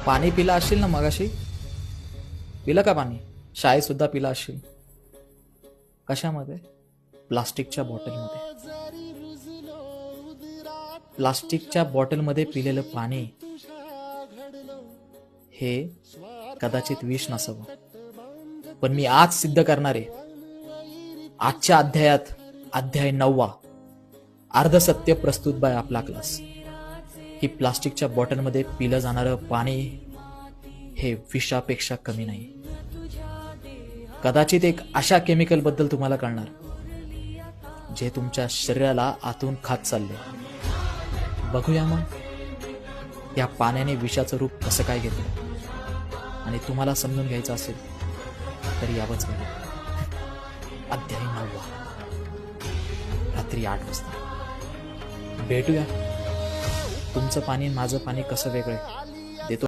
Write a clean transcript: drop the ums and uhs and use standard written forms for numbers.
पाणी पिला असशील ना मगाशी? पिलं का पाणी? शाळेत सुद्धा पिला असशील. कशामध्ये? प्लास्टिकच्या बॉटलमध्ये. प्लास्टिकच्या बॉटलमध्ये पिलेलं पाणी हे कदाचित विष नसावं, पण मी आज सिद्ध करणार आहे. आजच्या अध्यायात अध्याय 9 अर्धसत्य प्रस्तुत बाय आपला क्लास, की प्लास्टिकच्या बॉटलमध्ये पिलं जाणारं पाणी हे विषापेक्षा कमी नाही. कदाचित एक अशा केमिकल बद्दल तुम्हाला कळणार जे तुमच्या शरीराला आतून खात चालले. बघूया मग या पाण्याने विषाचं रूप कसं काय घेतं. आणि तुम्हाला समजून घ्यायचं असेल तर यावंच बघा. अध्याय 9 रात्री 8 वाजता भेटूया. तुमचं पाणी माझं पाणी कसं वेगळं देतो.